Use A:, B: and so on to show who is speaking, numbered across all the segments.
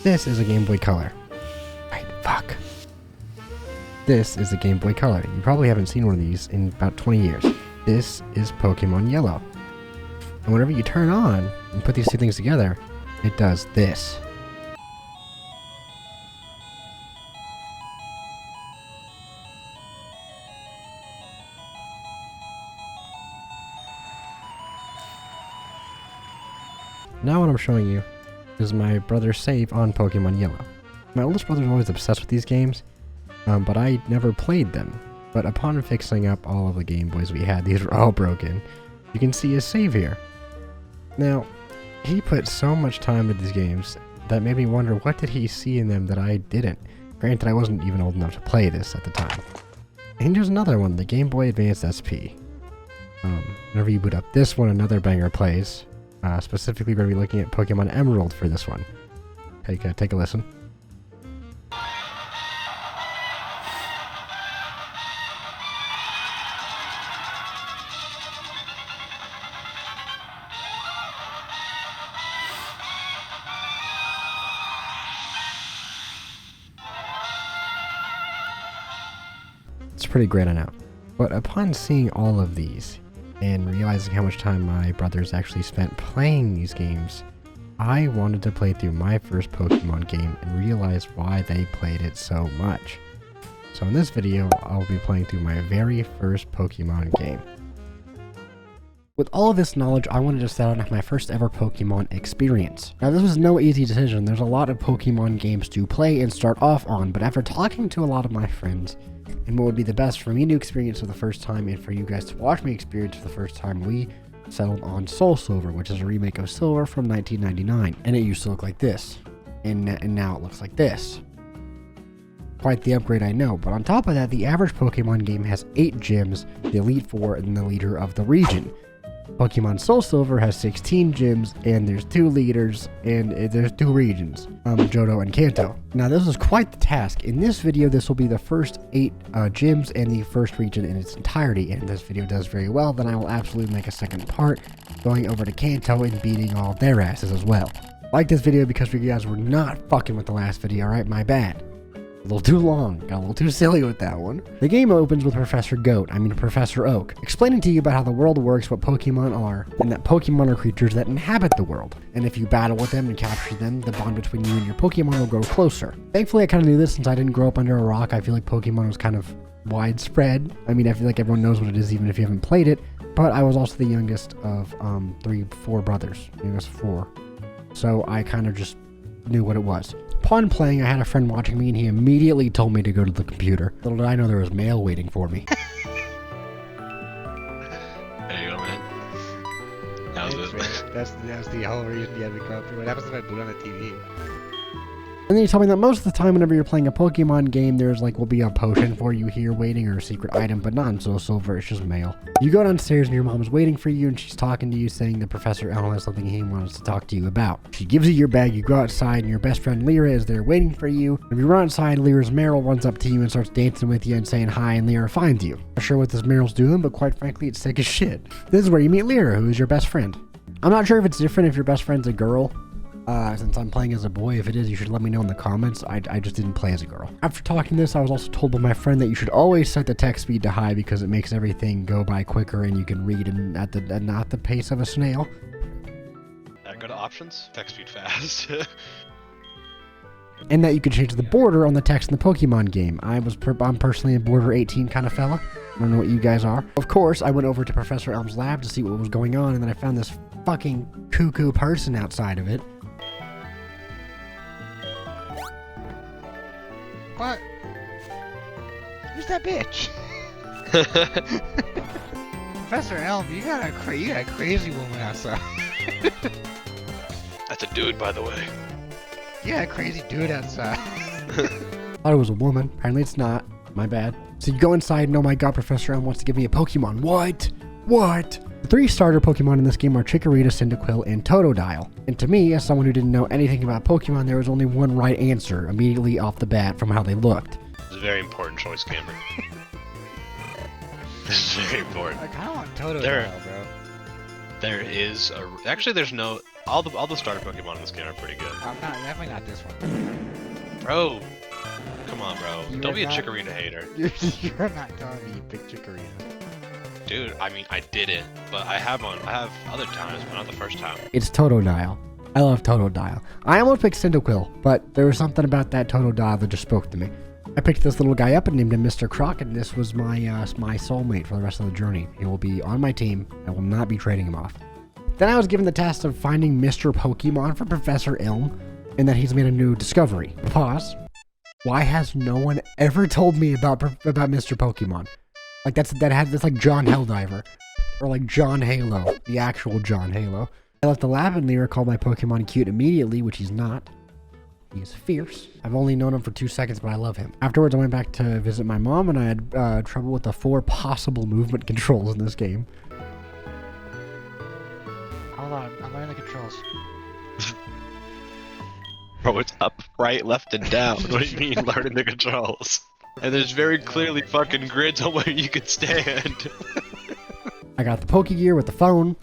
A: This is a Game Boy Color. Right, fuck. This is a Game Boy Color. You probably haven't seen one of these in about 20 years. This is Pokemon Yellow. And whenever you turn on and put these two things together, it does this. Now what I'm showing you is my brother's save on Pokemon Yellow. My oldest brother's always obsessed with these games, but I never played them. But upon fixing up all of the Game Boys we had, these were all broken. You can see his save here. Now, he put so much time into these games that made me wonder what did he see in them that I didn't. Granted, I wasn't even old enough to play this at the time. And here's another one, the Game Boy Advance SP. Whenever you boot up this one, another banger plays. Specifically, we're going to be looking at Pokemon Emerald for this one. Take a listen. It's pretty great, I know. But upon seeing all of these, and realizing how much time my brothers actually spent playing these games, I wanted to play through my first Pokemon game and realize why they played it so much. So in this video, I'll be playing through my very first Pokemon game. With all of this knowledge, I wanted to set out my first ever Pokemon experience. Now this was no easy decision. There's a lot of Pokemon games to play and start off on, but after talking to a lot of my friends, and what would be the best for me to experience for the first time and for you guys to watch me experience for the first time, we settled on Soul Silver, which is a remake of Silver from 1999. And it used to look like this. And now it looks like this. Quite the upgrade, I know. But on top of that, the average Pokemon game has 8 gyms, the Elite Four, and the leader of the region. Pokemon Soul Silver has 16 gyms, and there's 2 leaders, and there's 2 regions, Johto and Kanto. Now this is quite the task. In this video, this will be the first 8 gyms and the first region in its entirety, and if this video does very well, then I will absolutely make a second part, going over to Kanto and beating all their asses as well. Like this video because you guys were not fucking with the last video, alright? My bad. A little too long, got a little too silly with that one. The game opens with Professor Oak, explaining to you about how the world works, what Pokemon are, and that Pokemon are creatures that inhabit the world. And if you battle with them and capture them, the bond between you and your Pokemon will grow closer. Thankfully, I kind of knew this since I didn't grow up under a rock. I feel like Pokemon was kind of widespread. I mean, I feel like everyone knows what it is even if you haven't played it, but I was also the youngest of 4 brothers, youngest of 4. So I kind of just knew what it was. Upon playing, I had a friend watching me and he immediately told me to go to the computer. Little did I know there was mail waiting for me.
B: There you go, man.
C: That's the whole reason you had to come up here. What happens if I boot on the TV?
A: And then he told me that most of the time whenever you're playing a Pokemon game, there's will be a potion for you here waiting or a secret item, but not in Soul Silver, it's just mail. You go downstairs and your mom's waiting for you and she's talking to you saying that Professor L has something he wants to talk to you about. She gives you your bag, you go outside and your best friend Lyra is there waiting for you. If you run outside, Lyra's Meryl runs up to you and starts dancing with you and saying hi, and Lyra finds you. Not sure what this Meryl's doing, but quite frankly it's sick as shit. This is where you meet Lyra, who is your best friend. I'm not sure if it's different if your best friend's a girl. Since I'm playing as a boy, if it is, you should let me know in the comments. I just didn't play as a girl. After talking this, I was also told by my friend that you should always set the text speed to high because it makes everything go by quicker and you can read at not the pace of a snail.
B: Go to options, text speed fast.
A: And that you could change the border on the text in the Pokemon game. I'm personally a border 18 kind of fella. I don't know what you guys are. Of course, I went over to Professor Elm's lab to see what was going on, and then I found this fucking cuckoo person outside of it.
C: What? Who's that bitch? Professor Elm, you got a crazy woman outside.
B: That's a dude, by the way.
C: You got a crazy dude outside.
A: Thought it was a woman. Apparently it's not. My bad. So you go inside and oh my god, Professor Elm wants to give me a Pokemon. What? The 3 starter Pokemon in this game are Chikorita, Cyndaquil, and Totodile. And to me, as someone who didn't know anything about Pokemon, there was only one right answer immediately off the bat from how they looked.
B: It's a very important choice, Cameron. This is very important.
C: I kind of want Totodile, bro.
B: There is a... Actually, there's no... all the starter Pokemon in this game are pretty good.
C: I'm not, definitely not this one.
B: Bro, come on, bro.
C: You
B: Don't
C: are
B: be a
C: not-
B: Chikorita hater.
C: You're not telling me you picked Chikorita.
B: Dude, I mean, I didn't, but I have other times, but not the first time.
A: It's Totodile. I love Totodile. I almost picked Cyndaquil, but there was something about that Totodile that just spoke to me. I picked this little guy up and named him Mr. Croc, and this was my soulmate for the rest of the journey. He will be on my team. I will not be trading him off. Then I was given the task of finding Mr. Pokemon from Professor Ilm, and that he's made a new discovery. Pause. Why has no one ever told me about Mr. Pokemon? Like that's like John Helldiver, or like John Halo, the actual John Halo. I left the lab and Lyra called my Pokemon cute immediately, which he's not. He's fierce. I've only known him for 2 seconds, but I love him. Afterwards, I went back to visit my mom, and I had trouble with the 4 possible movement controls in this game.
C: Hold on, I'm learning the controls.
B: Bro, it's up, right, left, and down. What do you mean, learning the controls? And there's very clearly fucking grids on where you can stand.
A: I got the Pokegear with the phone,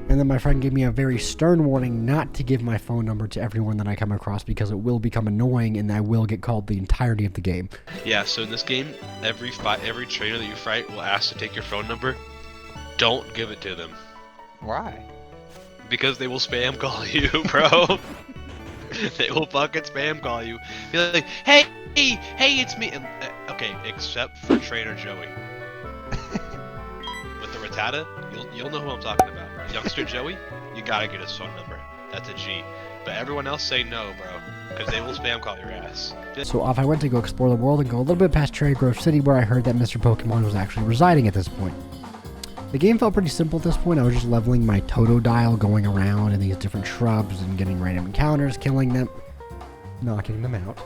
A: and then my friend gave me a very stern warning not to give my phone number to everyone that I come across because it will become annoying and I will get called the entirety of the game.
B: Yeah, so in this game, every trainer that you fight will ask to take your phone number. Don't give it to them.
C: Why?
B: Because they will spam call you, bro. They will fucking spam call you. Be like, hey, it's me. And, okay, except for Trainer Joey. With the Rattata, you'll know who I'm talking about. Youngster Joey, you gotta get his phone number. That's a G. But everyone else say no, bro, because they will spam call your ass.
A: So off I went to go explore the world and go a little bit past Cherrygrove City, where I heard that Mr. Pokemon was actually residing at this point. The game felt pretty simple at this point. I was just leveling my Totodile, going around in these different shrubs and getting random encounters, killing them, knocking them out.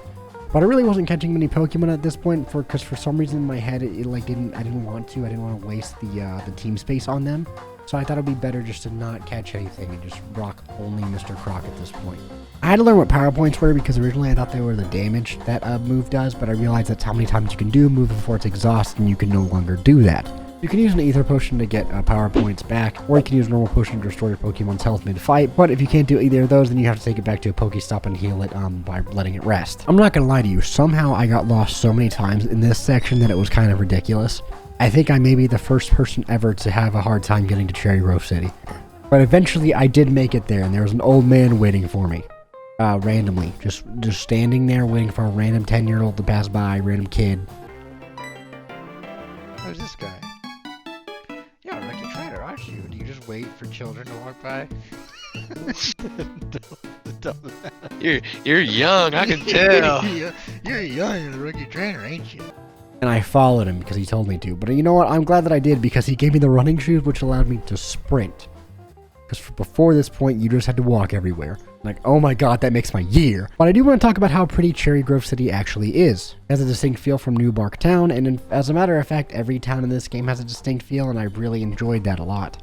A: But I really wasn't catching many Pokemon at this point, because for some reason in my head I didn't want to waste the team space on them. So I thought it'd be better just to not catch anything and just rock only Mr. Croc at this point. I had to learn what power points were because originally I thought they were the damage that a move does, but I realized that's how many times you can do a move before it's exhausted and you can no longer do that. You can use an Ether Potion to get power points back, or you can use a normal potion to restore your Pokemon's health mid-fight, but if you can't do either of those, then you have to take it back to a Pokestop and heal it by letting it rest. I'm not gonna lie to you, somehow I got lost so many times in this section that it was kind of ridiculous. I think I may be the first person ever to have a hard time getting to Cherrygrove City. But eventually I did make it there, and there was an old man waiting for me. Randomly. Just standing there waiting for a random 10-year-old to pass by, random kid.
C: Who's this guy? You're a lucky trader, aren't you? Do you just wait for children to walk by?
B: You're young, I can tell.
C: You're young and a rookie trainer, ain't you?
A: And I followed him because he told me to. But you know what? I'm glad that I did because he gave me the running shoes, which allowed me to sprint. Because before this point, you just had to walk everywhere. Like, oh my god, that makes my year. But I do want to talk about how pretty Cherrygrove City actually is. It has a distinct feel from New Bark Town, and as a matter of fact, every town in this game has a distinct feel, and I really enjoyed that a lot.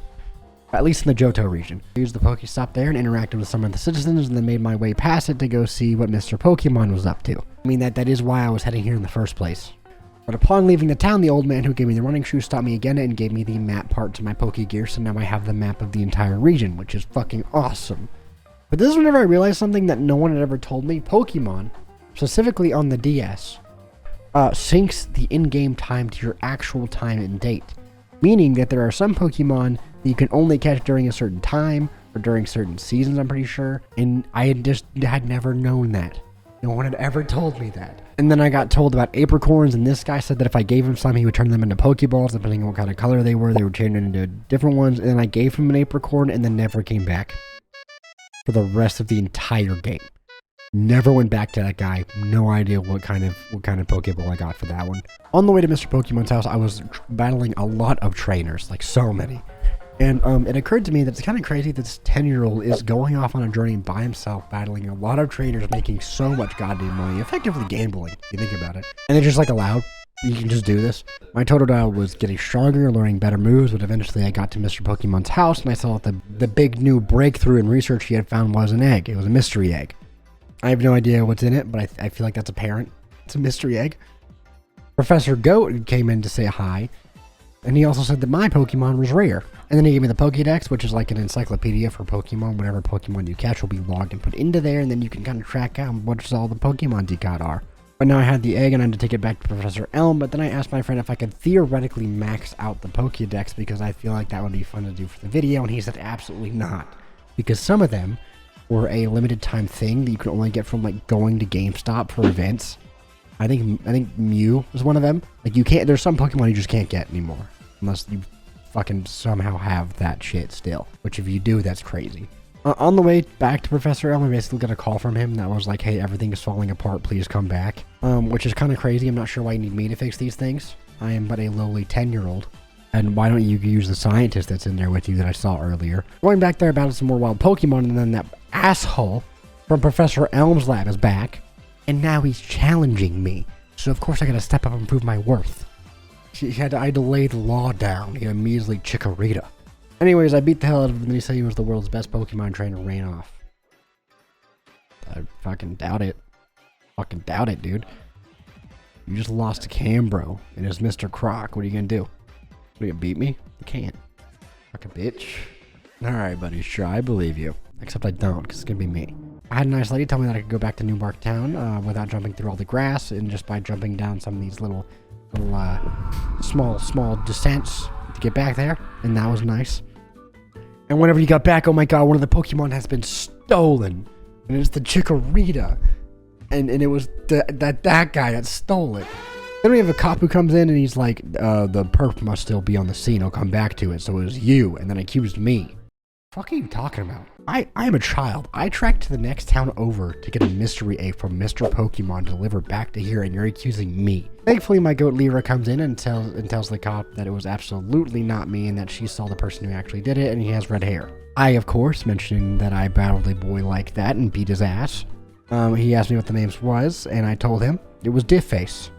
A: At least in the Johto region. I used the Pokestop there and interacted with some of the citizens, and then made my way past it to go see what Mr. Pokemon was up to. I mean, that is why I was heading here in the first place. But upon leaving the town, the old man who gave me the running shoes stopped me again and gave me the map part to my Pokegear, so now I have the map of the entire region, which is fucking awesome. But this is whenever I realized something that no one had ever told me. Pokemon, specifically on the DS, syncs the in-game time to your actual time and date. Meaning that there are some Pokemon that you can only catch during a certain time, or during certain seasons, I'm pretty sure, and I had never known that. No one had ever told me that. And then I got told about apricorns, and this guy said that if I gave him some, he would turn them into Pokeballs, depending on what kind of color they were. They would turn into different ones, and then I gave him an apricorn, and then never came back. For the rest of the entire game. Never went back to that guy. No idea what kind of Pokeball I got for that one. On the way to Mr. Pokemon's house, I was battling a lot of trainers, like so many. And it occurred to me that it's kind of crazy that this 10-year-old is going off on a journey by himself, battling a lot of trainers, making so much goddamn money, effectively gambling, if you think about it. And they're just like allowed. You can just do this. My Totodile was getting stronger, learning better moves, but eventually I got to Mr. Pokemon's house, and I saw that the big new breakthrough in research he had found was an egg. It was a mystery egg. I have no idea what's in it, but I feel like that's apparent. It's a mystery egg. Professor Goat came in to say hi, And he also said that my Pokemon was rare. And then he gave me the Pokédex, which is like an encyclopedia for Pokemon. Whatever Pokemon you catch will be logged and put into there, and then you can kind of track out what all the Pokemon you got are. But now I had the egg and I had to take it back to Professor Elm, but then I asked my friend if I could theoretically max out the Pokédex because I feel like that would be fun to do for the video, and he said absolutely not. Because some of them were a limited time thing that you could only get from like going to GameStop for events. I think Mew was one of them. Like you can't, there's some Pokemon you just can't get anymore. Unless you fucking somehow have that shit still. Which if you do, that's crazy. On the way back to Professor Elm, I basically got a call from him that was like, hey, everything is falling apart, please come back. Which is kind of crazy. I'm not sure why you need me to fix these things. I am but a lowly 10-year-old. And why don't you use the scientist that's in there with you that I saw earlier? Going back there about some more wild Pokemon, and then that asshole from Professor Elm's lab is back. And now he's challenging me. So of course I gotta step up and prove my worth. I had to lay the law down. He immediately Chikorita. Anyways, I beat the hell out of him, and he said he was the world's best Pokemon trainer and ran off. I fucking doubt it. Fucking doubt it, dude. You just lost to Cambro, and it's Mr. Croc. What are you gonna do? What, are you gonna beat me? You can't. Fucking bitch. Alright, buddy, sure, I believe you. Except I don't, because it's gonna be me. I had a nice lady tell me that I could go back to Newbark Town without jumping through all the grass, and just by jumping down some of these little small descents to get back there, and that was nice. And whenever you got back, oh my god, one of the Pokemon has been stolen, and it's the Chikorita, and it was that guy that stole it. Then we have a cop who comes in and he's like, the perp must still be on the scene, I'll come back to it, so it was you, and then accused me. What are you talking about? I am a child. I trekked to the next town over to get a mystery egg from Mr. Pokemon delivered back to here, and you're accusing me. Thankfully, my goat Lyra comes in and tells the cop that it was absolutely not me and that she saw the person who actually did it, and he has red hair. I, of course, mentioned that I battled a boy like that and beat his ass. He asked me what the name was, and I told him it was Diffface.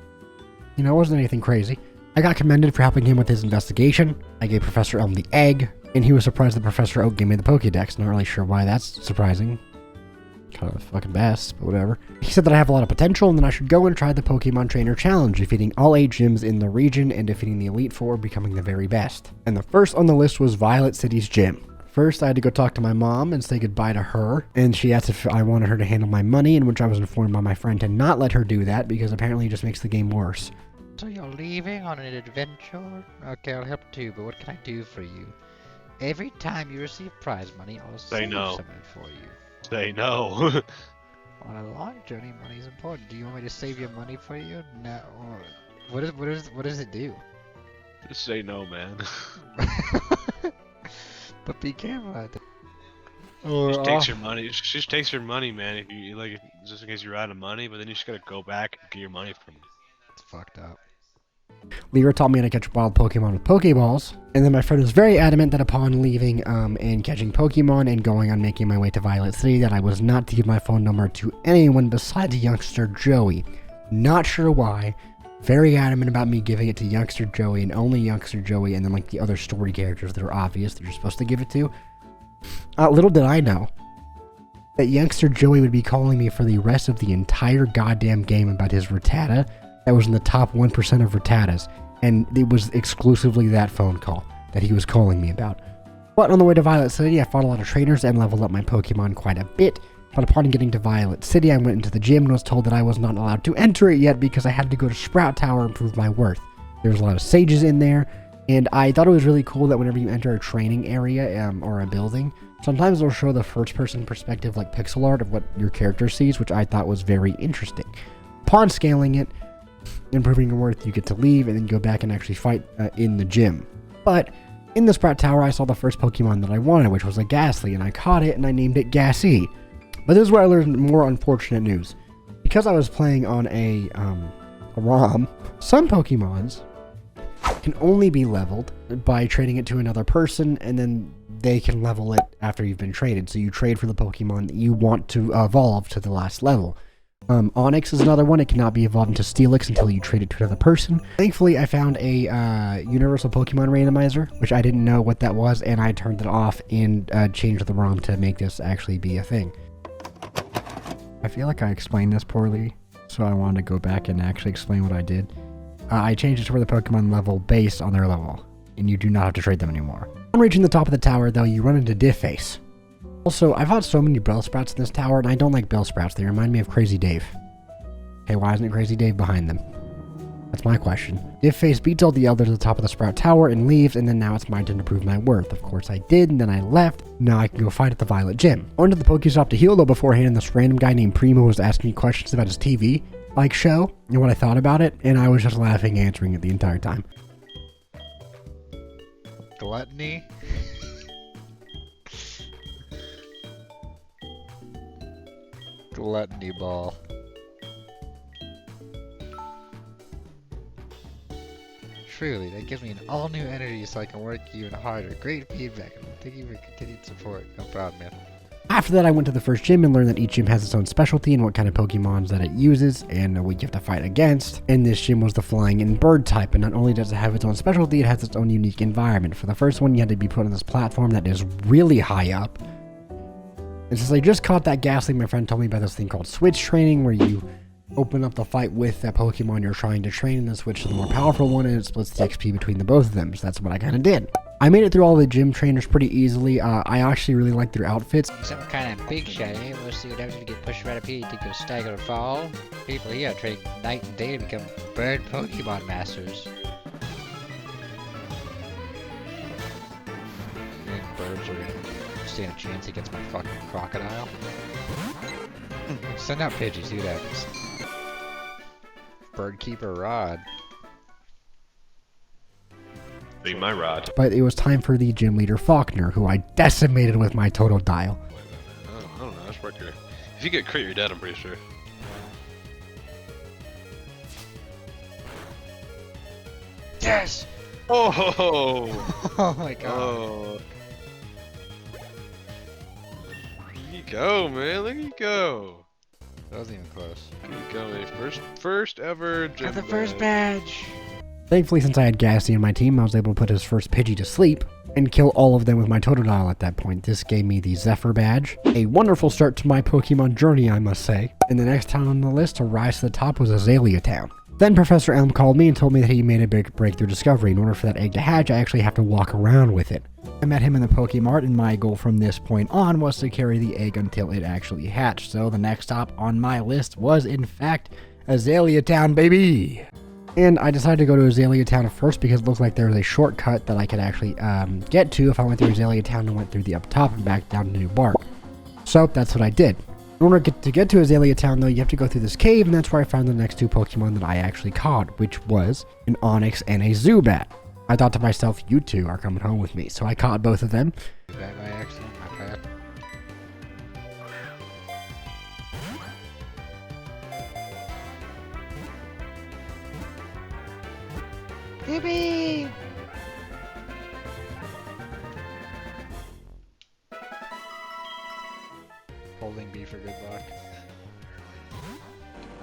A: You know, it wasn't anything crazy. I got commended for helping him with his investigation. I gave Professor Elm the egg, and he was surprised that Professor Oak gave me the Pokédex. Not really sure why that's surprising. Kind of the fucking best, but whatever. He said that I have a lot of potential and that I should go and try the Pokemon Trainer Challenge, defeating all 8 gyms in the region and defeating the Elite Four, becoming the very best. And the first on the list was Violet City's gym. First, I had to go talk to my mom and say goodbye to her, and she asked if I wanted her to handle my money, in which I was informed by my friend to not let her do that because apparently it just makes the game worse.
C: So you're leaving on an adventure? Okay, I'll help too, but what can I do for you? Every time you receive prize money, I'll save something for you.
B: Say no.
C: On a long journey, money is important. Do you want me to save your money for you? No. What does it do?
B: Just say no, man.
C: But be careful.
B: She takes your money. She just takes your money, man. If you like, just in case you're out of money, but then you just gotta go back and get your money from.
C: It's fucked up.
A: Lyra taught me how to catch wild Pokemon with Pokeballs, and then my friend was very adamant that upon leaving and catching Pokemon and going on making my way to Violet City that I was not to give my phone number to anyone besides youngster Joey. Not sure why. Very adamant about me giving it to youngster Joey and only youngster Joey, and then like the other story characters that are obvious that you're supposed to give it to. Little did I know that youngster Joey would be calling me for the rest of the entire goddamn game about his Rattata that was in the top 1% of Rattatas, and it was exclusively that phone call that he was calling me about. But on the way to Violet City, I fought a lot of trainers and leveled up my Pokemon quite a bit, but upon getting to Violet City, I went into the gym and was told that I was not allowed to enter it yet because I had to go to Sprout Tower and prove my worth. There was a lot of sages in there, and I thought it was really cool that whenever you enter a training area or a building, sometimes they'll show the first-person perspective like pixel art of what your character sees, which I thought was very interesting. Upon scaling it, and proving your worth, you get to leave and then go back and actually fight in the gym. But in the Sprout Tower, I saw the first Pokemon that I wanted, which was a Ghastly, and I caught it and I named it Gassy. But this is where I learned more unfortunate news. Because I was playing on a ROM, some Pokemons can only be leveled by trading it to another person, and then they can level it after you've been traded. So you trade for the Pokemon that you want to evolve to the last level. Onyx is another one. It cannot be evolved into Steelix until you trade it to another person. Thankfully, I found a universal Pokemon randomizer, which I didn't know what that was, and I turned it off and changed the ROM to make this actually be a thing. I feel like I explained this poorly, so I wanted to go back and actually explain what I did. I changed it to where the Pokemon level based on their level. and you do not have to trade them anymore. On reaching the top of the tower, though, you run into Diffface. Also, I've fought so many Bellsprouts in this tower, and I don't like Bellsprouts. They remind me of Crazy Dave. Hey, why isn't Crazy Dave behind them? That's my question. Diffface beats all the others at the top of the Sprout Tower and leaves, and then now it's my turn to prove my worth. Of course I did, and then I left. Now I can go fight at the Violet Gym. I went to the Pokestop to heal though beforehand, and this random guy named Primo was asking me questions about his TV show and what I thought about it, and I was just laughing, answering it the entire time.
C: Gluttony? Gluttony ball. Truly, that gives me an all new energy so I can work even harder. Great feedback, and thank you for continued support. No problem, man.
A: After that, I went to the first gym and learned that each gym has its own specialty and what kind of Pokemons that it uses and what you have to fight against. And this gym was the flying and bird type, and not only does it have its own specialty, it has its own unique environment. For the first one, you had to be put on this platform that is really high up. And since I just caught that Ghastly, my friend told me about this thing called switch training, where you open up the fight with that Pokemon you're trying to train and then switch to the more powerful one, and it splits the XP between the both of them. So that's what I kind of did. I made it through all the gym trainers pretty easily. I actually really like their outfits.
C: Some kind of big shiny. We'll see what happens if you get pushed right up here. You think you'll stagger or fall? People here are trading night and day to become bird Pokemon masters. And birds are gonna stand a chance against my fucking crocodile. Send out Pidgey, see what happens. Birdkeeper Rod.
B: Be my rod.
A: But it was time for the gym leader Faulkner, who I decimated with my total dial.
B: I don't know. That's pretty good. If you get crit, you're dead. I'm pretty sure.
C: Yes!
B: Oh!
C: Oh my god.
B: Oh! Look you go, man. Look you go.
C: That wasn't even close.
B: Look you go, man. First ever gym.
C: Got the first badge!
A: Thankfully, since I had Gassy in my team, I was able to put his first Pidgey to sleep and kill all of them with my Totodile at that point. This gave me the Zephyr badge. A wonderful start to my Pokemon journey, I must say. And the next town on the list to rise to the top was Azalea Town. Then Professor Elm called me and told me that he made a big breakthrough discovery. In order for that egg to hatch, I actually have to walk around with it. I met him in the Pokemart, and my goal from this point on was to carry the egg until it actually hatched. So the next stop on my list was, in fact, Azalea Town, baby! And I decided to go to Azalea Town first because it looked like there was a shortcut that I could actually get to if I went through Azalea Town and went through the up top and back down to New Bark. So that's what I did. In order to get to Azalea Town, though, you have to go through this cave, and that's where I found the next two Pokemon that I actually caught, which was an Onix and a Zubat. I thought to myself, you two are coming home with me, so I caught both of them.
C: That by accident, my bad. Yippee! Holding B for good luck.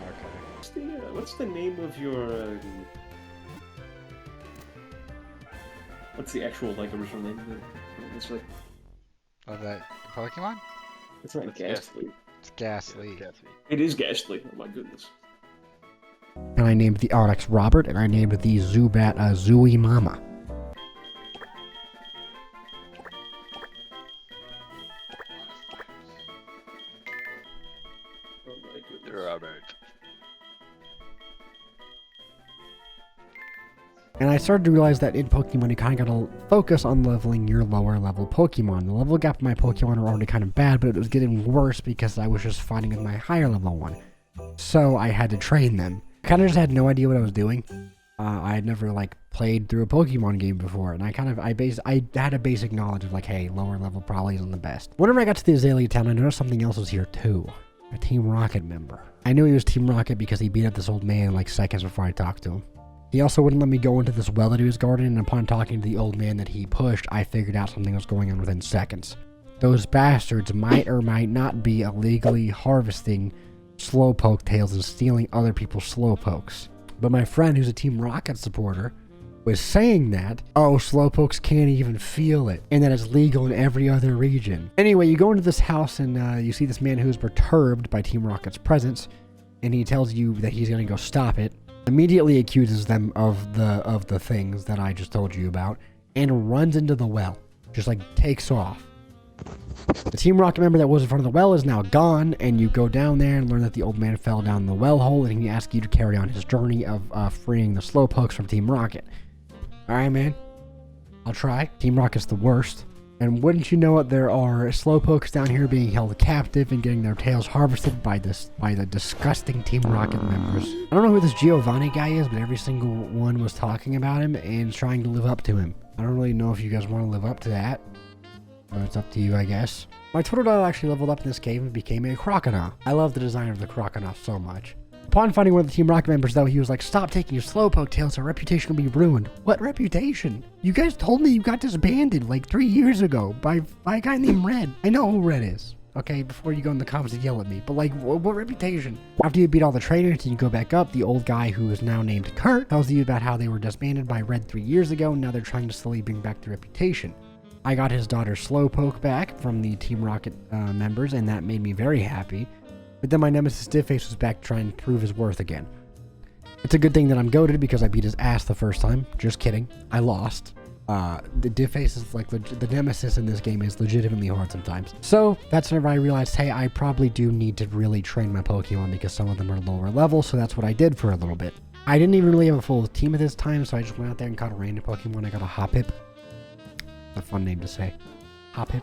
C: Okay.
D: What's the name of your? What's the actual original name of it? It's like.
C: Of that Pokemon?
D: It's not Ghastly.
C: It's Ghastly.
D: It is Ghastly. Oh my goodness.
A: And I named the Onix Robert, and I named the Zubat Zooey Mama.
D: Oh my goodness.
B: Robert.
A: And I started to realize that in Pokemon, you kind of gotta focus on leveling your lower level Pokemon. The level gap of my Pokemon were already kind of bad, but it was getting worse because I was just fighting with my higher level one. So I had to train them. I kind of just had no idea what I was doing. I had never played through a Pokemon game before, and I had a basic knowledge of hey, lower level probably isn't the best. Whenever I got to the Azalea Town, I noticed something else was here too. A Team Rocket member. I knew he was Team Rocket because he beat up this old man in seconds before I talked to him. He also wouldn't let me go into this well that he was guarding, and upon talking to the old man that he pushed, I figured out something was going on within seconds. Those bastards might or might not be illegally harvesting Slowpoke tails and stealing other people's Slowpokes. But my friend, who's a Team Rocket supporter, was saying that, oh, Slowpokes can't even feel it, and that it's legal in every other region. Anyway, you go into this house, and you see this man who's perturbed by Team Rocket's presence, and he tells you that he's going to go stop it. Immediately accuses them of the things that I just told you about, and runs into the well. Just like takes off. The Team Rocket member that was in front of the well is now gone, and you go down there and learn that the old man fell down the well hole, and he asks you to carry on his journey of freeing the Slowpokes from Team Rocket. Alright, man. I'll try. Team Rocket's the worst. And wouldn't you know it, there are Slowpokes down here being held captive and getting their tails harvested by the disgusting Team Rocket members. I don't know who this Giovanni guy is, but every single one was talking about him and trying to live up to him. I don't really know if you guys want to live up to that. But it's up to you, I guess. My Totodile actually leveled up in this cave and became a crocodile. I love the design of the crocodile so much. Upon finding one of the Team Rocket members, though, he was like, "Stop taking your Slowpoke tails, our reputation will be ruined." What reputation? You guys told me you got disbanded like 3 years ago by a guy named Red. I know who Red is. Okay, before you go in the comments and yell at me. But like, what reputation? After you beat all the trainers and you go back up, the old guy who is now named Kurt tells you about how they were disbanded by Red 3 years ago, and now they're trying to slowly bring back the reputation. I got his daughter Slowpoke back from the Team Rocket members, and that made me very happy. But then my nemesis Diffface was back trying to prove his worth again. It's a good thing that I'm goated because I beat his ass the first time. Just kidding. I lost. The Diffface is like the nemesis in this game is legitimately hard sometimes. So that's whenever I realized, hey, I probably do need to really train my Pokemon because some of them are lower level. So that's what I did for a little bit. I didn't even really have a full team at this time, so I just went out there and caught a random Pokemon. I got a Hoppip. A fun name to say. Hoppip.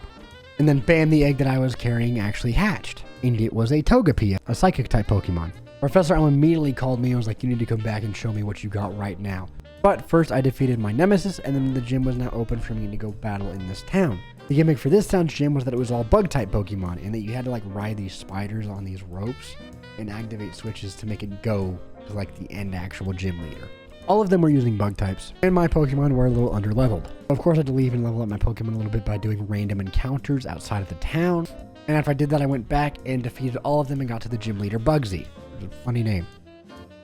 A: And then bam, the egg that I was carrying actually hatched. And it was a Togepi, a psychic type Pokemon. Professor Elm immediately called me and was like, "You need to come back and show me what you got right now." But first I defeated my nemesis, and then the gym was now open for me to go battle in this town. The gimmick for this town's gym was that it was all bug type Pokemon, and that you had to like ride these spiders on these ropes and activate switches to make it go to like the end actual gym leader. All of them were using bug types, and my Pokemon were a little under-leveled. Of course, I had to leave and level up my Pokemon a little bit by doing random encounters outside of the town. And after I did that, I went back and defeated all of them and got to the gym leader, Bugsy. It was a funny name.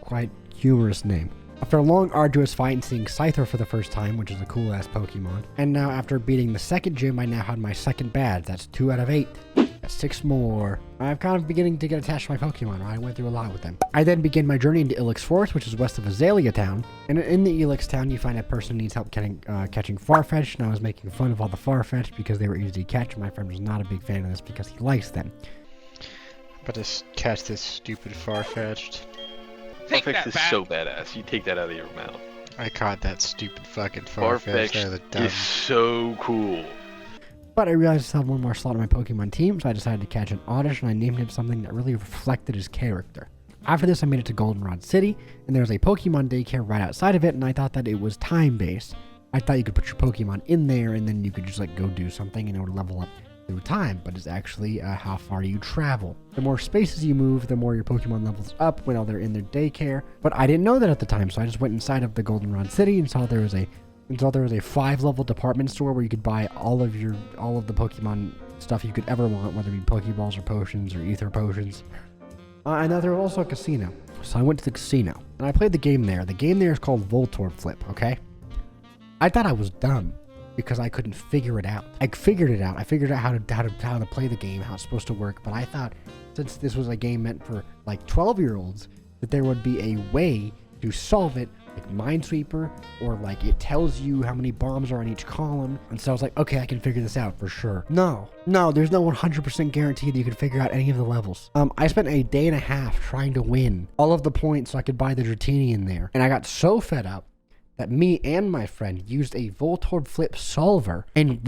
A: Quite humorous name. After a long, arduous fight and seeing Scyther for the first time, which is a cool-ass Pokemon. And now, after beating the second gym, I now had my second badge. That's 2 out of 8. That's 6 more. I'm kind of beginning to get attached to my Pokemon. I went through a lot with them. I then began my journey into Ilex Forest, which is west of Azalea Town. And in the Ilex Town, you find a person who needs help catching Farfetch. And I was making fun of all the Farfetch because they were easy to catch. My friend was not a big fan of this because he likes them.
C: But to catch this stupid Farfetch'd.
E: Farfetch is so badass. You take that out of your mouth.
C: I caught that stupid fucking Farfetch.
E: Farfetch is so cool.
A: But I realized I still had one more slot on my Pokemon team, so I decided to catch an Oddish, and I named him something that really reflected his character. After this, I made it to Goldenrod City, and there was a Pokemon daycare right outside of it, and I thought that it was time-based. I thought you could put your Pokemon in there, and then you could just like go do something, and it would level up through time, but it's actually how far you travel. The more spaces you move, the more your Pokemon levels up when they're in their daycare. But I didn't know that at the time, so I just went inside of the Goldenrod City and saw there was a 5-level department store where you could buy all of the Pokemon stuff you could ever want, whether it be Pokeballs or potions or ether potions. And now there was also a casino. So I went to the casino and I played the game there. The game there is called Voltorb Flip, okay? I thought I was dumb because I couldn't figure it out. I figured it out. I figured out how to play the game, how it's supposed to work, but I thought since this was a game meant for like 12-year-olds that there would be a way to solve it, like Minesweeper, or like it tells you how many bombs are on each column. And so I was like, okay, I can figure this out for sure. No, there's no 100% guarantee that you can figure out any of the levels. I spent a day and a half trying to win all of the points so I could buy the Dratini in there. And I got so fed up that me and my friend used a Voltorb Flip solver, and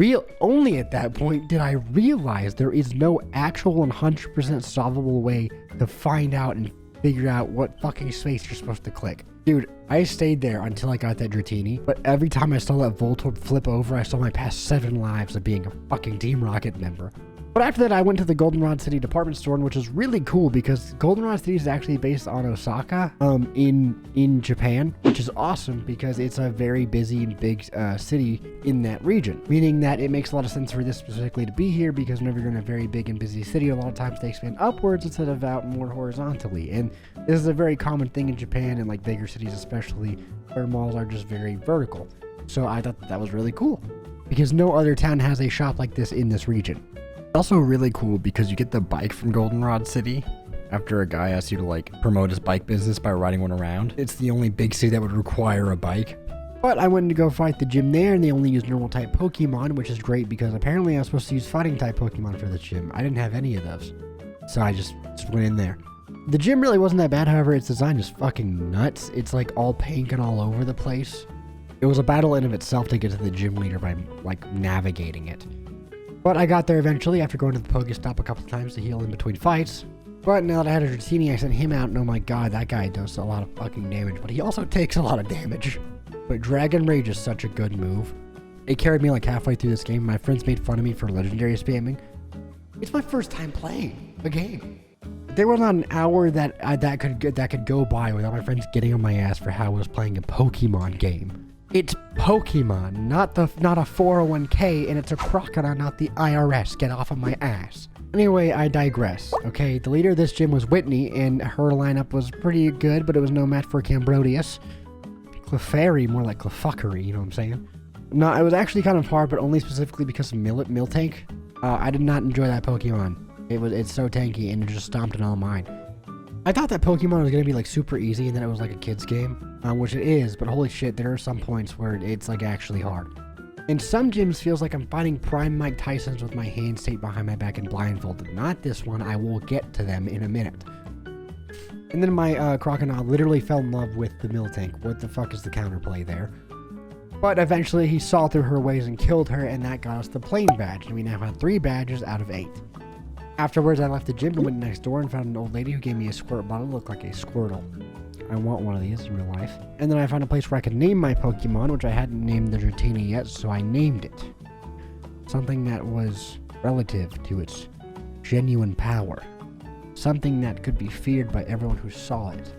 A: only at that point did I realize there is no actual 100% solvable way to find out and figure out what fucking space you're supposed to click. Dude, I stayed there until I got that Dratini, but every time I saw that Voltorb flip over, I saw my past 7 lives of being a fucking Team Rocket member. But after that, I went to the Goldenrod City department store, which is really cool because Goldenrod City is actually based on Osaka, in Japan, which is awesome because it's a very busy and big city in that region. Meaning that it makes a lot of sense for this specifically to be here because whenever you're in a very big and busy city, a lot of times they expand upwards instead of out more horizontally. And this is a very common thing in Japan and like bigger cities especially, where malls are just very vertical. So I thought that was really cool because no other town has a shop like this in this region. Also really cool because you get the bike from Goldenrod City after a guy asks you to like promote his bike business by riding one around. It's the only big city that would require a bike. But I went to go fight the gym there, and they only use normal type Pokemon, which is great because apparently I was supposed to use fighting type Pokemon for the gym. I didn't have any of those. So I just went in there. The gym really wasn't that bad, however, its design is fucking nuts. It's like all pink and all over the place. It was a battle in of itself to get to the gym leader by like navigating it. But I got there eventually after going to the Pokestop a couple times to heal in between fights. But now that I had a Dratini, I sent him out, and oh my god, that guy does a lot of fucking damage. But he also takes a lot of damage. But Dragon Rage is such a good move. It carried me like halfway through this game. My friends made fun of me for legendary spamming. It's my first time playing a game. There was not an hour that could go by without my friends getting on my ass for how I was playing a Pokemon game. It's Pokemon, not a 401k, and it's a crocodile, not the IRS. Get off of my ass. Anyway, I digress. Okay, the leader of this gym was Whitney, and her lineup was pretty good, but it was no match for Cambrodius. Clefairy, more like Clefuckery, you know what I'm saying? No, it was actually kind of hard, but only specifically because of Miltank. I did not enjoy that Pokemon. It's so tanky, and it just stomped on all mine. I thought that Pokemon was going to be like super easy, and then it was like a kid's game, which it is, but holy shit, there are some points where it's like actually hard. In some gyms, feels like I'm fighting prime Mike Tysons with my hands taped behind my back and blindfolded. Not this one, I will get to them in a minute. And then my Crocodile literally fell in love with the Miltank. What the fuck is the counterplay there? But eventually he saw through her ways and killed her, and that got us the plain badge, and we now have 3 badges out of 8. Afterwards, I left the gym and went next door and found an old lady who gave me a squirt bottle that looked like a Squirtle. I want one of these in real life. And then I found a place where I could name my Pokemon, which I hadn't named the Dratini yet, so I named it. Something that was relative to its genuine power. Something that could be feared by everyone who saw it.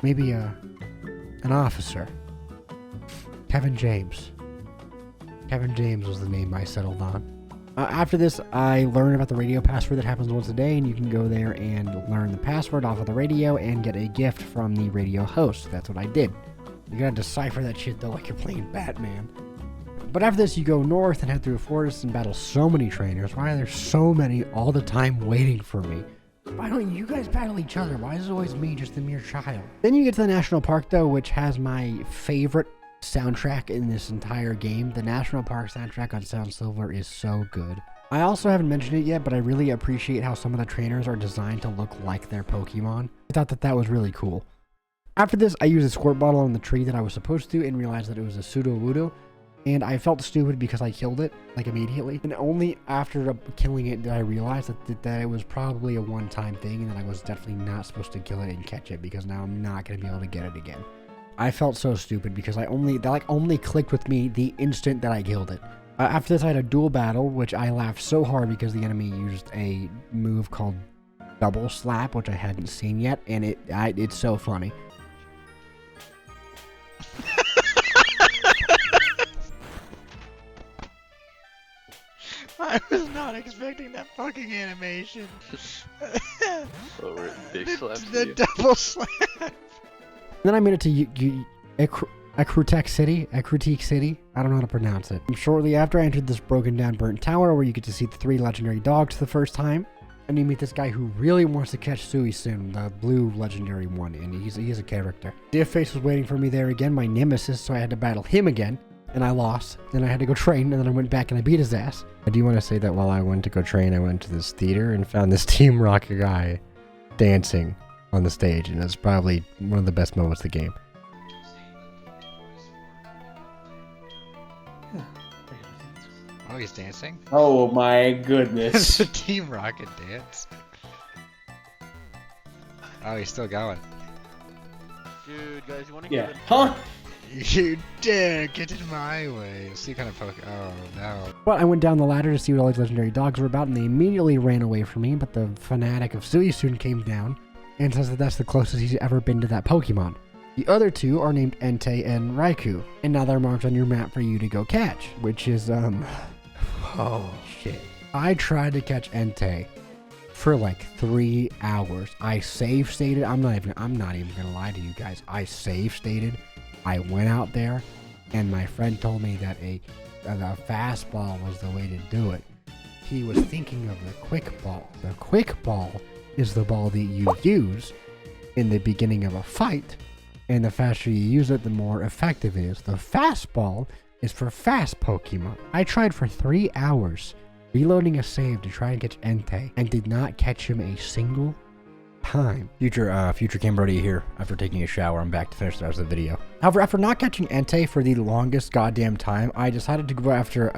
A: Maybe an officer. Kevin James. Kevin James was the name I settled on. After this, I learned about the radio password that happens once a day, and you can go there and learn the password off of the radio and get a gift from the radio host. That's what I did. You gotta decipher that shit though like you're playing Batman. But after this, you go north and head through a forest and battle so many trainers. Why are there so many all the time waiting for me? Why don't you guys battle each other? Why is it always me, just a mere child? Then you get to the national park though, which has my favorite soundtrack in this entire game. The National Park soundtrack on Sound Silver is so good. I also haven't mentioned it yet, but I really appreciate how some of the trainers are designed to look like their Pokemon. I thought that was really cool. After this, I used a squirt bottle on the tree that I was supposed to and realized that it was a Sudowoodo, and I felt stupid because I killed it, like immediately. And only after killing it did I realize that it was probably a one-time thing and that I was definitely not supposed to kill it and catch it because now I'm not going to be able to get it again. I felt so stupid because that only clicked with me the instant that I killed it. After this, I had a duel battle, which I laughed so hard because the enemy used a move called Double Slap, which I hadn't seen yet, and it's so funny.
C: I was not expecting that fucking animation.
E: Big slaps
C: The
E: you.
C: double slap.
A: Then I made it to Ecruteak City. I don't know how to pronounce it. And shortly after, I entered this broken down burnt tower where you get to see the 3 legendary dogs the first time. And you meet this guy who really wants to catch Suicune, the blue legendary one, and he's a character. Face was waiting for me there again, my nemesis, so I had to battle him again. And I lost. Then I had to go train, and then I went back and I beat his ass. I do want to say that while I went to go train, I went to this theater and found this Team Rocket guy dancing on the stage, and it's probably one of the best moments of the game.
C: Oh, he's dancing?
D: Oh my goodness.
C: The Team Rocket dance. Oh, he's still going.
F: Dude, guys, you want to
D: Yeah.
F: give it?
D: Huh?
C: You dare get in my way. See kind of oh no.
A: But I went down the ladder to see what all these legendary dogs were about, and they immediately ran away from me, but the fanatic of Suicune came down and says that that's the closest he's ever been to that Pokemon. The other 2 are named Entei and Raikou, and now they're marked on your map for you to go catch, which is, oh shit. I tried to catch Entei for like 3 hours. I save stated, I'm not even gonna lie to you guys. I save stated. I went out there, and my friend told me that a fastball was the way to do it. He was thinking of the quick ball. The quick ball is the ball that you use in the beginning of a fight And the faster you use it, the more effective it is. The fastball is for fast Pokemon. I tried for 3 hours reloading a save to try and catch Entei and did not catch him a single time. Future Cambodia here. After taking a shower, I'm back to finish the rest of the video. However, after not catching Entei for the longest goddamn time, I decided to go after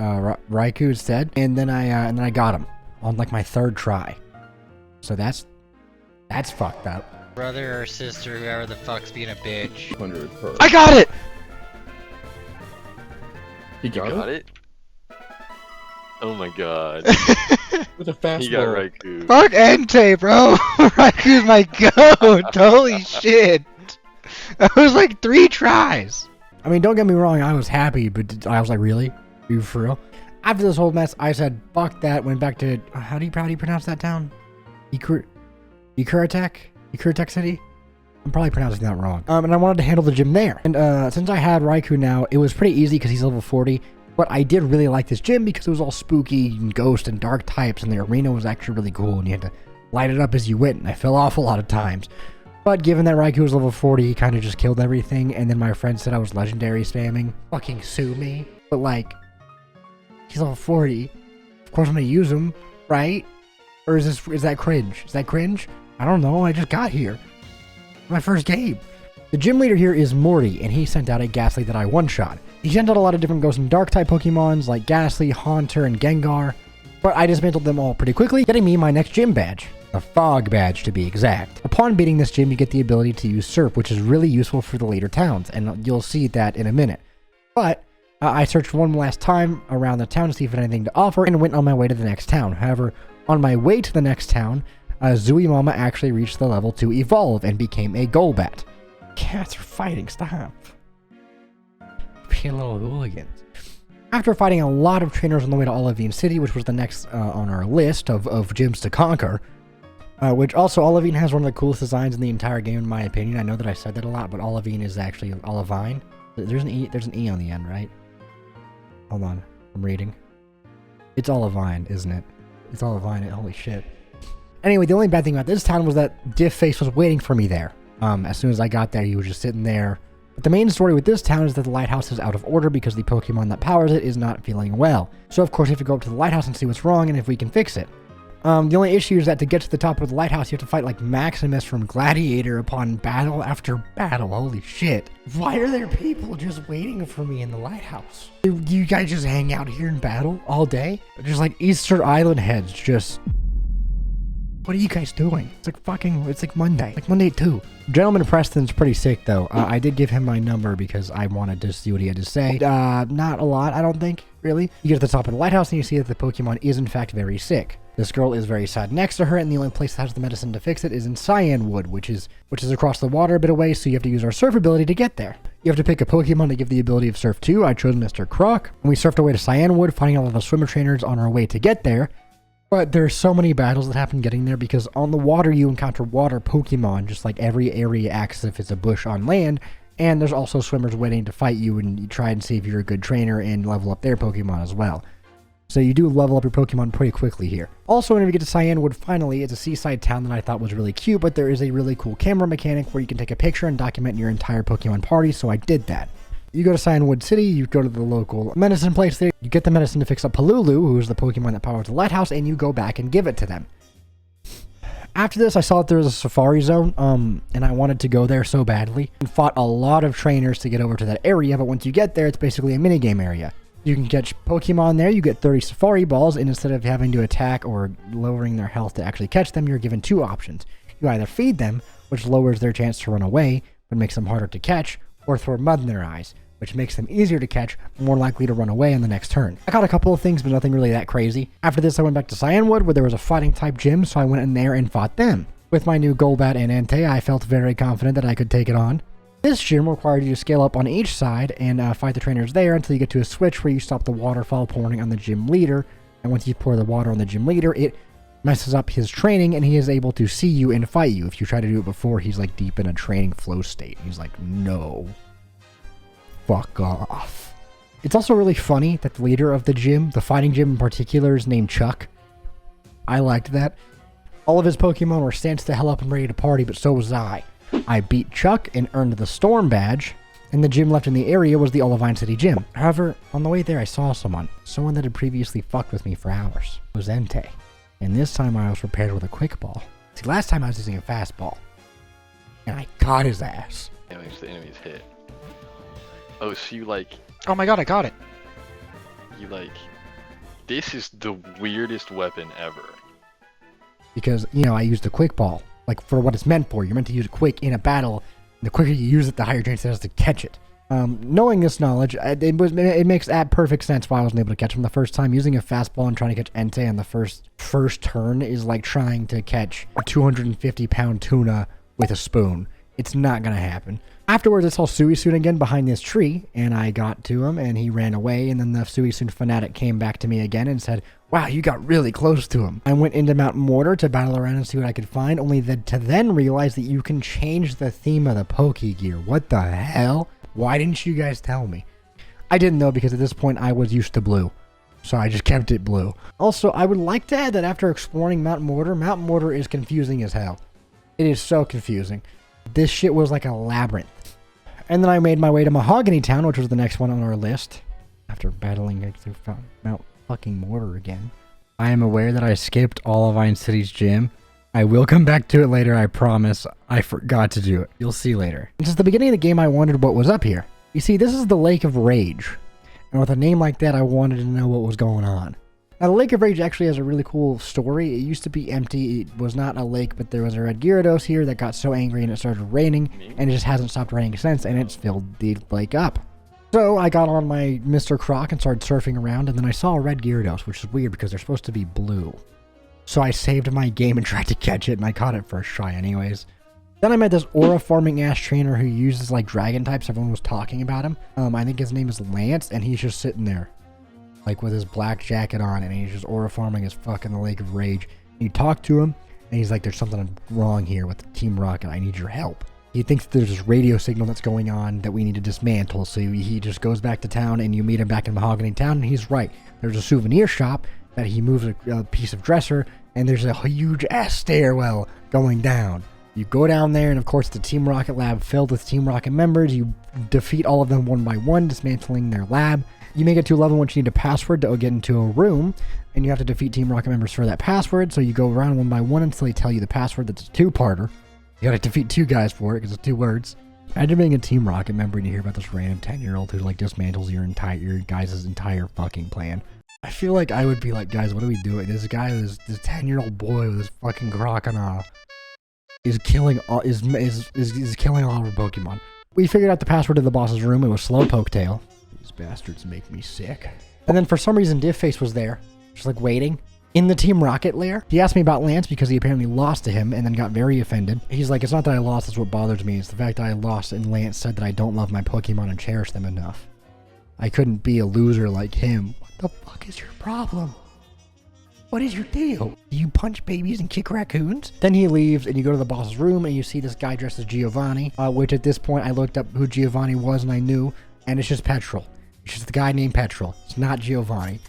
A: Raikou instead, and then I got him on like my 3rd try. So that's fucked up.
C: Brother or sister, whoever the fuck's being a bitch.
D: 100
A: I got it.
D: You got it?
E: Oh my god.
D: With a fastball.
E: He got Raikou.
C: Fuck Entei, bro! Raikou's my goat! Holy shit! That was like 3 tries!
A: I mean, don't get me wrong, I was happy, but I was like, really? Are you for real? After this whole mess, I said, fuck that, went back to, how do you pronounce that town? Ecruteak City? I'm probably pronouncing that wrong. And I wanted to handle the gym there. And since I had Raikou now, it was pretty easy because he's level 40. But I did really like this gym because it was all spooky and ghost and dark types, and the arena was actually really cool, and you had to light it up as you went, and I fell off a lot of times. But given that Raikou was level 40, he kind of just killed everything, and then my friend said I was legendary spamming. Fucking sue me. But like, he's level 40. Of course I'm gonna use him, right? Or is that cringe? Is that cringe? I don't know, I just got here. My first game. The gym leader here is Morty, and he sent out a Ghastly that I one-shot. He sent out a lot of different Ghost and Dark type Pokemons like Ghastly, Haunter, and Gengar, but I dismantled them all pretty quickly, getting me my next gym badge. The Fog badge, to be exact. Upon beating this gym, you get the ability to use Surf, which is really useful for the later towns, and you'll see that in a minute. But I searched one last time around the town to see if it had anything to offer, and went on my way to the next town. However, on my way to the next town, Zooey Mama actually reached the level to evolve and became a Golbat. Cats are fighting, stop. Being little hooligans. After fighting a lot of trainers on the way to Olivine City, which was the next on our list of gyms to conquer, which also Olivine has one of the coolest designs in the entire game in my opinion. I know that I said that a lot, but Olivine is actually Olivine. There's an E on the end, right? Hold on, I'm reading. It's Olivine, isn't it? It's Olivine, holy shit. Anyway, the only bad thing about this town was that Diff Face was waiting for me there. As soon as I got there, he was just sitting there. But the main story with this town is that the lighthouse is out of order because the Pokemon that powers it is not feeling well. So of course you have to go up to the lighthouse and see what's wrong and if we can fix it. The only issue is that to get to the top of the lighthouse, you have to fight like Maximus from Gladiator upon battle after battle. Holy shit. Why are there people just waiting for me in the lighthouse? Do you guys just hang out here and battle all day? Just like Easter Island heads just... What are you guys doing? It's like Monday. Like Monday too. Gentleman Preston's pretty sick though. I did give him my number because I wanted to see what he had to say. Not a lot, I don't think, really. You get to the top of the lighthouse and you see that the Pokemon is in fact very sick. This girl is very sad next to her, and the only place that has the medicine to fix it is in Cyanwood, which is across the water a bit away, so you have to use our surf ability to get there. You have to pick a Pokemon to give the ability of surf to. I chose Mr. Croc, and we surfed our way to Cyanwood, finding all of the swimmer trainers on our way to get there. But there's so many battles that happen getting there because on the water you encounter water Pokemon, just like every area acts as if it's a bush on land, and there's also swimmers waiting to fight you, and you try and see if you're a good trainer and level up their Pokemon as well. So you do level up your Pokemon pretty quickly here. Also, when we get to Cyanwood, finally, it's a seaside town that I thought was really cute, but there is a really cool camera mechanic where you can take a picture and document your entire Pokemon party, so I did that. You go to Cyanwood City, you go to the local medicine place there, you get the medicine to fix up Palulu, who's the Pokemon that powers the lighthouse, and you go back and give it to them. After this, I saw that there was a safari zone, and I wanted to go there so badly, and fought a lot of trainers to get over to that area, but once you get there, it's basically a minigame area. You can catch Pokemon there, you get 30 safari balls, and instead of having to attack or lowering their health to actually catch them, you're given 2 options. You either feed them, which lowers their chance to run away, but makes them harder to catch, or throw mud in their eyes, which makes them easier to catch, more likely to run away on the next turn. I caught a couple of things, but nothing really that crazy. After this, I went back to Cyanwood, where there was a fighting type gym, so I went in there and fought them. With my new Golbat and Entei, I felt very confident that I could take it on. This gym required you to scale up on each side and fight the trainers there until you get to a switch where you stop the waterfall pouring on the gym leader, and once you pour the water on the gym leader, it messes up his training and he is able to see you and fight you. If you try to do it before, he's like deep in a training flow state. He's like, no. Fuck off. It's also really funny that the leader of the gym, the fighting gym in particular, is named Chuck. I liked that. All of his Pokemon were stanced the hell up and ready to party, but so was I. I beat Chuck and earned the Storm badge, and the gym left in the area was the Goldenrod City gym. However, on the way there I saw someone that had previously fucked with me for hours. It was Entei. And this time I was prepared with a quick ball. See, last time I was using a fastball. And I got his ass.
E: The enemy's hit. Oh, so you like...
C: Oh my god, I got it.
E: You like... This is the weirdest weapon ever.
A: Because, you know, I used a quick ball. Like, for what it's meant for. You're meant to use it quick in a battle. The quicker you use it, the higher chance it has to catch it. Knowing this knowledge, it makes perfect sense why I wasn't able to catch him the first time. Using a fastball and trying to catch Entei on the first turn is like trying to catch a 250-pound tuna with a spoon. It's not gonna happen. Afterwards, I saw Suicune again behind this tree, and I got to him, and he ran away, and then the Suicune fanatic came back to me again and said, wow, you got really close to him. I went into Mount Mortar to battle around and see what I could find, only to then realize that you can change the theme of the Pokegear. What the hell? Why didn't you guys tell me? I didn't know because at this point I was used to blue. So I just kept it blue. Also, I would like to add that after exploring Mount Mortar is confusing as hell. It is so confusing. This shit was like a labyrinth. And then I made my way to Mahogany Town, which was the next one on our list. After battling through Mount fucking Mortar again. I am aware that I skipped Olivine City's gym. I will come back to it later, I promise. I forgot to do it. You'll see later. And since the beginning of the game, I wondered what was up here. You see, this is the Lake of Rage. And with a name like that, I wanted to know what was going on. Now, the Lake of Rage actually has a really cool story. It used to be empty. It was not a lake, but there was a red Gyarados here that got so angry and it started raining. And it just hasn't stopped raining since, and it's filled the lake up. So I got on my Mr. Croc and started surfing around, and then I saw a red Gyarados, which is weird because they're supposed to be blue. So I saved my game and tried to catch it, and I caught it first try anyways. Then I met this aura farming ass trainer who uses like dragon types. Everyone was talking about him. I think his name is Lance, and he's just sitting there, like with his black jacket on, and he's just aura farming his fucking the Lake of Rage. And you talk to him, and he's like, there's something wrong here with Team Rocket. I need your help. He thinks there's this radio signal that's going on that we need to dismantle, so he just goes back to town, and you meet him back in Mahogany Town, and he's right. There's a souvenir shop that he moves a piece of dresser, and there's a huge ass stairwell going down. You go down there, and of course the Team Rocket lab filled with Team Rocket members. You defeat all of them one by one, dismantling their lab. You make it to a level in which you need a password to get into a room, and you have to defeat Team Rocket members for that password, so you go around one by one until they tell you the password. That's a two-parter. You gotta defeat two guys for it, because it's 2 words. Imagine being a Team Rocket member and you hear about this random 10-year-old who like dismantles your guys' entire fucking plan. I feel like I would be like, guys, what are we doing? This guy, this 10-year-old boy with this fucking crocodile is killing all is killing all of our Pokemon. We figured out the password to the boss's room. It was Slowpoke Tail. These bastards make me sick. And then for some reason, Diffface was there, just like waiting in the Team Rocket lair. He asked me about Lance because he apparently lost to him and then got very offended. He's like, it's not that I lost, that's what bothers me. It's the fact that I lost and Lance said that I don't love my Pokemon and cherish them enough. I couldn't be a loser like him. What the fuck is your problem? What is your deal? Do you punch babies and kick raccoons? Then he leaves and you go to the boss's room and you see this guy dressed as Giovanni, which at this point I looked up who Giovanni was and I knew, and it's just Petrol. It's just the guy named Petrol. It's not Giovanni.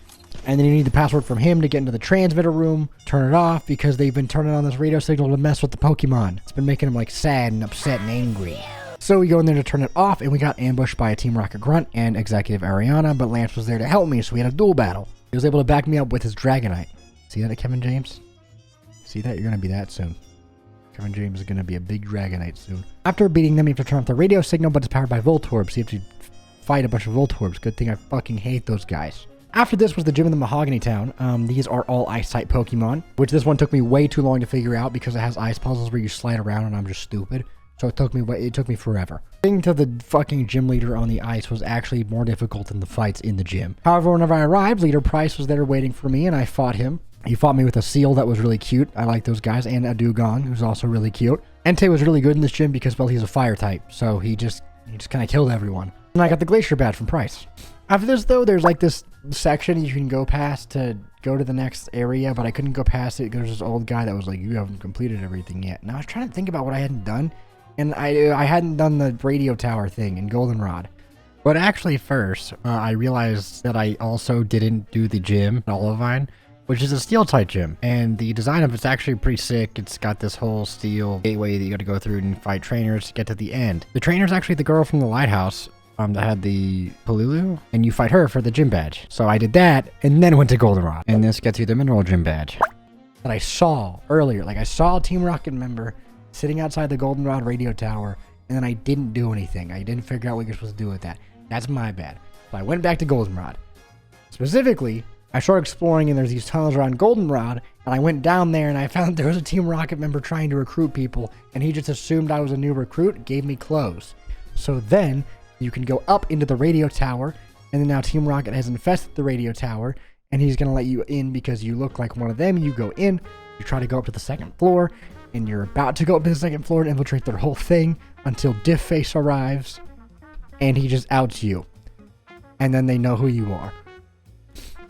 A: And then you need the password from him to get into the transmitter room, turn it off because they've been turning on this radio signal to mess with the Pokemon. It's been making them like sad and upset and angry. So we go in there to turn it off, and we got ambushed by a Team Rocket Grunt and Executive Ariana, but Lance was there to help me, so we had a duel battle. He was able to back me up with his Dragonite. See that, Kevin James? See that? You're gonna be that soon. Kevin James is gonna be a big Dragonite soon. After beating them, you have to turn off the radio signal, but it's powered by Voltorbs, so you have to fight a bunch of Voltorbs. Good thing I fucking hate those guys. After this was the gym in the Mahogany Town. These are all Ice-type Pokemon, which this one took me way too long to figure out because it has ice puzzles where you slide around and I'm just stupid. So it took me forever. Getting to the fucking gym leader on the ice was actually more difficult than the fights in the gym. However, whenever I arrived, Leader Price was there waiting for me and I fought him. He fought me with a Seal that was really cute. I like those guys, and a Dugong, who's also really cute. Entei was really good in this gym because, well, he's a fire type, so he just kind of killed everyone. And I got the Glacier badge from Price. After this, though, there's like this section you can go past to go to the next area, but I couldn't go past it because there's this old guy that was like, you haven't completed everything yet. And I was trying to think about what I hadn't done, and I hadn't done the radio tower thing in Goldenrod. But actually first, I realized that I also didn't do the gym at Olivine, which is a steel type gym. And the design of it's actually pretty sick. It's got this whole steel gateway that you got to go through and fight trainers to get to the end. The trainer's actually the girl from the lighthouse that had the Polulu, and you fight her for the gym badge. So I did that and then went to Goldenrod. And this gets you the mineral gym badge that I saw earlier. Like I saw a Team Rocket member sitting outside the Goldenrod radio tower, and then I didn't do anything. I didn't figure out what you're supposed to do with that. That's my bad. So I went back to Goldenrod. Specifically, I started exploring, and there's these tunnels around Goldenrod, and I went down there and I found there was a Team Rocket member trying to recruit people, and he just assumed I was a new recruit, gave me clothes. So then you can go up into the radio tower, and then now Team Rocket has infested the radio tower, and he's going to let you in because you look like one of them. You go in, you try to go up to the second floor, and you're about to go up to the second floor and infiltrate their whole thing until Diffface arrives, and he just outs you. And then they know who you are.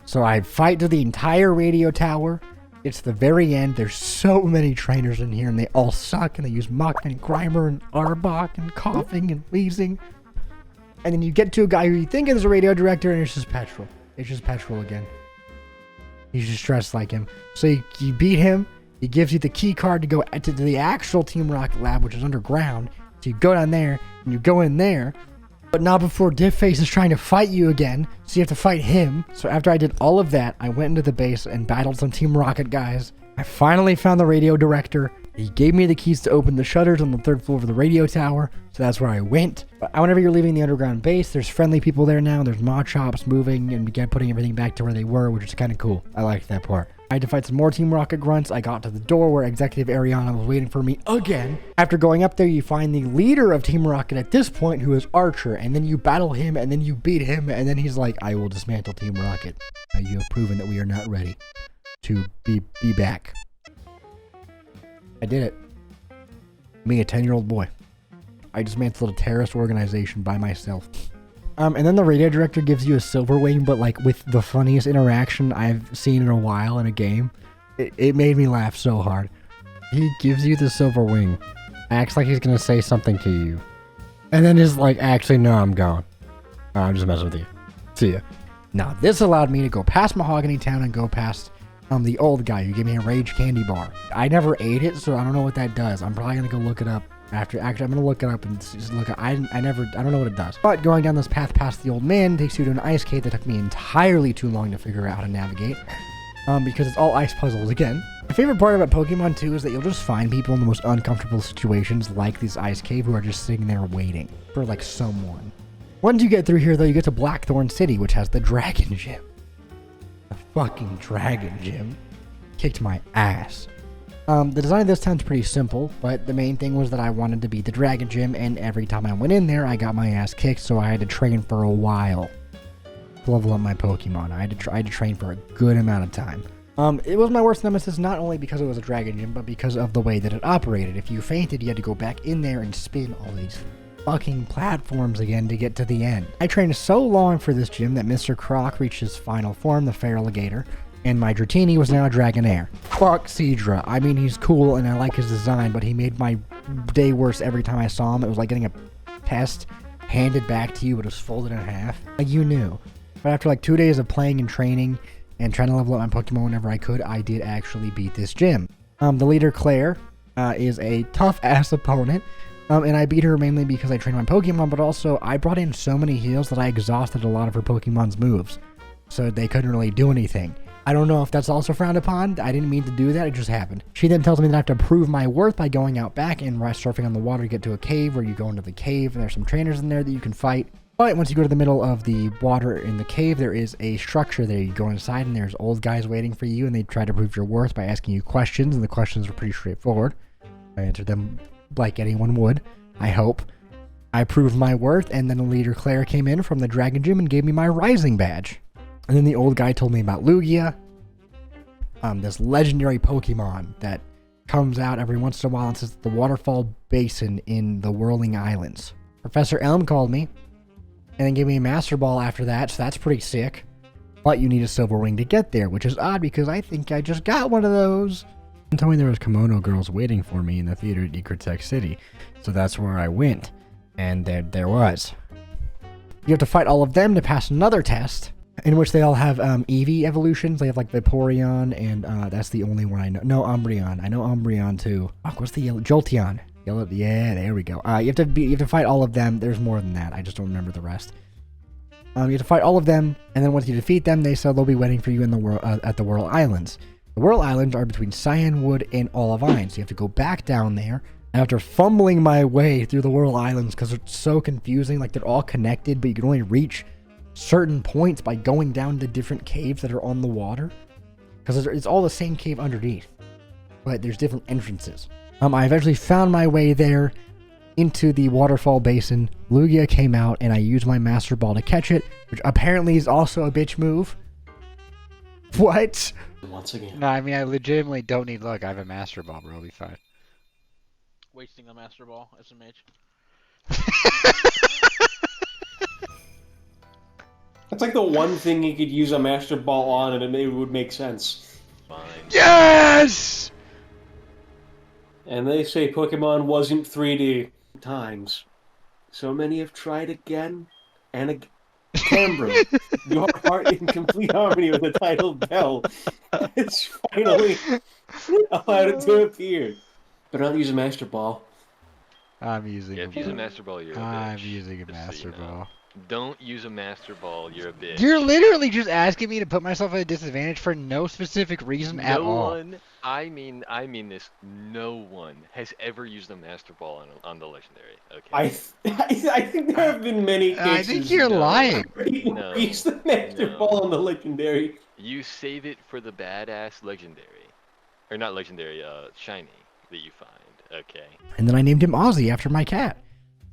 A: So I fight to the entire radio tower. It's the very end. There's so many trainers in here, and they all suck, and they use Muck and Grimer and Arbok and coughing and wheezing. And then you get to a guy who you think is a radio director, and it's just Petrol. It's just Petrol again. He's just dressed like him. So you beat him. He gives you the key card to go to the actual Team Rocket lab, which is underground. So you go down there, and you go in there. But not before Diffface is trying to fight you again, so you have to fight him. So after I did all of that, I went into the base and battled some Team Rocket guys. I finally found the radio director. He gave me the keys to open the shutters on the 3rd floor of the radio tower, so that's where I went. But whenever you're leaving the underground base, there's friendly people there now. There's mod shops moving and began putting everything back to where they were, which is kind of cool. I liked that part. I had to fight some more Team Rocket grunts. I got to the door where Executive Ariana was waiting for me again. After going up there, you find the leader of Team Rocket at this point, who is Archer, and then you battle him, and then you beat him, and then he's like, I will dismantle Team Rocket. You have proven that we are not ready to be back. I did it. Me, a 10-year-old boy. I dismantled a terrorist organization by myself. And then the radio director gives you a silver wing, but like with the funniest interaction I've seen in a while in a game. It made me laugh so hard. He gives you the silver wing, acts like he's gonna say something to you, and then is like, actually, no, I'm gone. I'm just messing with you. See ya. Now, this allowed me to go past Mahogany Town and go past the old guy who gave me a Rage Candy Bar. I never ate it, so I don't know what that does. I'm probably gonna go look it up after. Actually, I'm gonna look it up and just look at. I don't know what it does. But going down this path past the old man takes you to an ice cave that took me entirely too long to figure out how to navigate. Because it's all ice puzzles again. My favorite part about Pokemon 2 is that you'll just find people in the most uncomfortable situations, like this ice cave, who are just sitting there waiting for like someone. Once you get through here, though, you get to Blackthorn City, which has the Dragon Gym. The fucking Dragon Gym kicked my ass. The design of this town's pretty simple, but the main thing was that I wanted to beat the Dragon Gym, and every time I went in there, I got my ass kicked, so I had to train for a while to level up my Pokemon. I had to train for a good amount of time. It was my worst nemesis, not only because it was a Dragon Gym, but because of the way that it operated. If you fainted, you had to go back in there and spin all these fucking platforms again to get to the end. I trained so long for this gym that Mr. Croc reached his final form, the Feraligatr, and my Dratini was now a Dragonair. Fuck Seadra. I mean, he's cool and I like his design, but he made my day worse every time I saw him. It was like getting a test handed back to you, but it was folded in half. Like, you knew. But after like 2 days of playing and training and trying to level up my Pokemon whenever I could, I did actually beat this gym. The leader, Claire, is a tough-ass opponent. And I beat her mainly because I trained my Pokemon, but also I brought in so many heals that I exhausted a lot of her Pokemon's moves. So they couldn't really do anything. I don't know if that's also frowned upon. I didn't mean to do that. It just happened. She then tells me that I have to prove my worth by going out back and surfing on the water to get to a cave, where you go into the cave and there's some trainers in there that you can fight. But once you go to the middle of the water in the cave, there is a structure there. You go inside and there's old guys waiting for you, and they try to prove your worth by asking you questions, and the questions are pretty straightforward. I answered them like anyone would, I hope. I proved my worth, and then the leader, Claire, came in from the Dragon Gym and gave me my Rising Badge. And then the old guy told me about Lugia, this legendary Pokemon that comes out every once in a while and sits at the waterfall basin in the Whirling Islands. Professor Elm called me, and then gave me a Master Ball after that, so that's pretty sick. But you need a Silver Ring to get there, which is odd because I think I just got one of those. And told me there was kimono girls waiting for me in the theater at Ecruteak City, so that's where I went, and there was. You have to fight all of them to pass another test, in which they all have Eevee evolutions. They have like Vaporeon, and that's the only one I know. No, Umbreon. I know Umbreon too. Fuck, what's the yellow? Jolteon. Yellow. Yeah, there we go. You have to fight all of them. There's more than that. I just don't remember the rest. You have to fight all of them, and then once you defeat them, they said they'll be waiting for you in the world at the Whirl Islands. The Whirl Islands are between Cyanwood and Olivine, so you have to go back down there. After fumbling my way through the Whirl Islands because it's so confusing, like they're all connected, but you can only reach certain points by going down to different caves that are on the water. Because it's all the same cave underneath, but there's different entrances. I eventually found my way there into the waterfall basin. Lugia came out, and I used my Master Ball to catch it, which apparently is also a bitch move. What?
D: Once again.
C: No, I mean, I legitimately don't need luck. I have a Master Ball, bro. I'll be fine.
F: Wasting a Master Ball as a mage.
D: That's like the one thing you could use a Master Ball on, and it would make sense.
E: Fine.
C: Yes!
D: And they say Pokemon wasn't 3D times. So many have tried again and again. Canberra, your heart in complete harmony with the title Bell. It's finally allowed it to appear. But don't use a Master Ball.
C: I'm using
E: Yeah, if you use a Master Ball, you're a bitch.
C: I'm using a
E: Just so
C: Master
E: you know.
C: Ball.
E: Don't use a Master Ball, you're a bitch.
C: You're literally just asking me to put myself at a disadvantage for no specific reason at all.
E: one, I mean this, no one has ever used a Master Ball on the Legendary, okay?
D: I think there have been many cases.
C: I think you're lying.
E: No.
D: Use the Master
E: No.
D: Ball on the Legendary.
E: You save it for the badass Legendary. Or not Legendary, Shiny that you find, okay?
A: And then I named him Ozzy after my cat.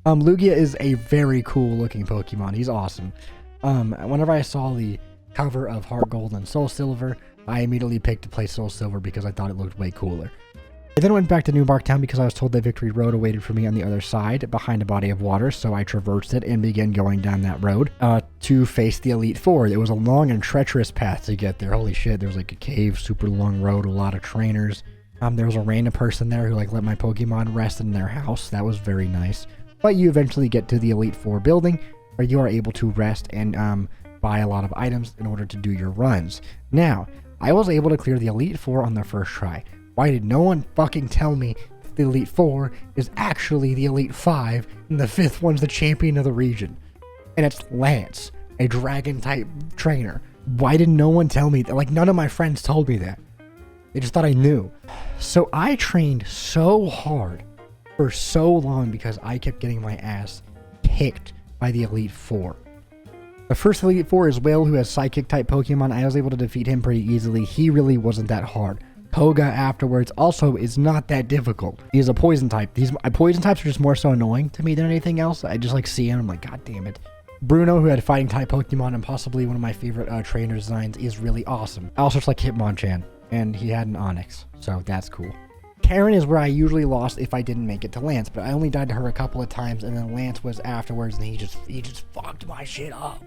A: Lugia is a very cool looking Pokemon. He's awesome. Whenever I saw the cover of Heart Gold and Soul Silver, I immediately picked to play Soul Silver because I thought it looked way cooler. I then went back to New Barktown because I was told that Victory Road awaited for me on the other side, behind a body of water, so I traversed it and began going down that road to face the Elite Four. It was a long and treacherous path to get there. Holy shit, there was like a cave, super long road, a lot of trainers. There was a random person there who like let my Pokemon rest in their house. That was very nice. But you eventually get to the Elite Four building, where you are able to rest and buy a lot of items in order to do your runs. Now, I was able to clear the Elite Four on the first try. Why did no one fucking tell me that the Elite Four is actually the Elite Five, and the fifth one's the champion of the region? And it's Lance, a dragon-type trainer. Why did no one tell me that? Like, none of my friends told me that. They just thought I knew. So I trained so hard for so long because I kept getting my ass kicked by the Elite Four. The first Elite Four is Will, who has Psychic-type Pokemon. I was able to defeat him pretty easily. He really wasn't that hard. Koga afterwards also is not that difficult. He is a Poison type. These Poison types are just more so annoying to me than anything else. I just like see him, I'm like, god damn it. Bruno, who had Fighting-type Pokemon and possibly one of my favorite trainer designs, is really awesome. I also just like Hitmonchan, and he had an Onix, so that's cool. Karen is where I usually lost if I didn't make it to Lance, but I only died to her a couple of times, and then Lance was afterwards, and he just fucked my shit up.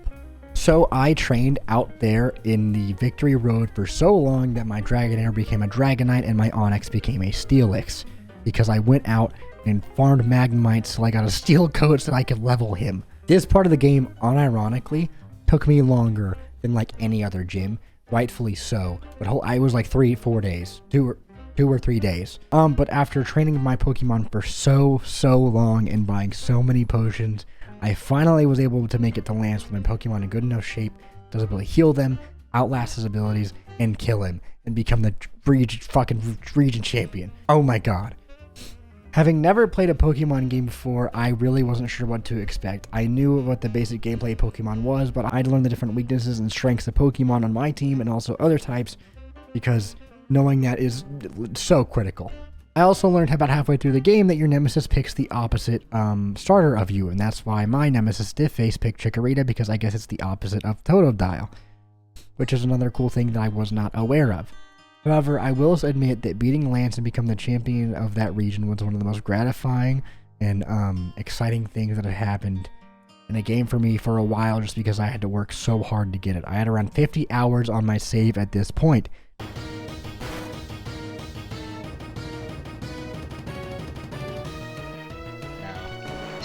A: So I trained out there in the Victory Road for so long that my Dragonair became a Dragonite and my Onix became a Steelix, because I went out and farmed Magnemites till I got a Steel Coat so I could level him. This part of the game, unironically, took me longer than like any other gym, rightfully so, but I was like 3-4 days, 2 or 3 days. But after training my Pokemon for so long and buying so many potions, I finally was able to make it to Lance with my Pokemon in good enough shape to be able to heal them, outlast his abilities, and kill him, and become the region champion. Oh my god. Having never played a Pokemon game before, I really wasn't sure what to expect. I knew what the basic gameplay of Pokemon was, but I'd learned the different weaknesses and strengths of Pokemon on my team and also other types, because knowing that is so critical. I also learned about halfway through the game that your nemesis picks the opposite starter of you, and that's why my nemesis Stiffface picked Chikorita, because I guess it's the opposite of Totodile, which is another cool thing that I was not aware of. However, I will admit that beating Lance and becoming the champion of that region was one of the most gratifying and exciting things that had happened in a game for me for a while, just because I had to work so hard to get it. I had around 50 hours on my save at this point.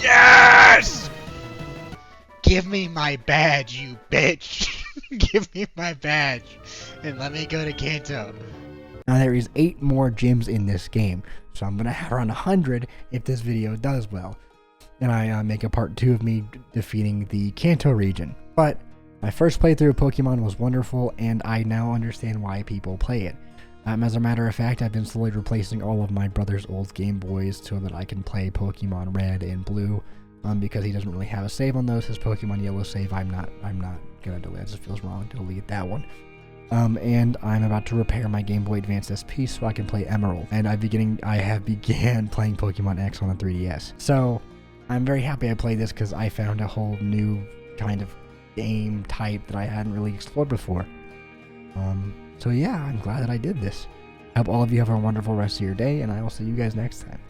C: Yes! Give me my badge, you bitch!
A: Give me my badge and let me go to Kanto. Now there is 8 more gyms in this game, so I'm gonna have around 100 if this video does well. And I make a part 2 of me defeating the Kanto region. But my first playthrough of Pokemon was wonderful, and I now understand why people play it. As a matter of fact, I've been slowly replacing all of my brother's old Game Boys so that I can play Pokemon Red and Blue. Because he doesn't really have a save on those. His Pokemon Yellow save, I'm not gonna delete. It just feels wrong to delete that one. And I'm about to repair my Game Boy Advance SP so I can play Emerald. And I have began playing Pokemon X on the 3DS. So I'm very happy I played this because I found a whole new kind of game type that I hadn't really explored before. So yeah, I'm glad that I did this. I hope all of you have a wonderful rest of your day, and I will see you guys next time.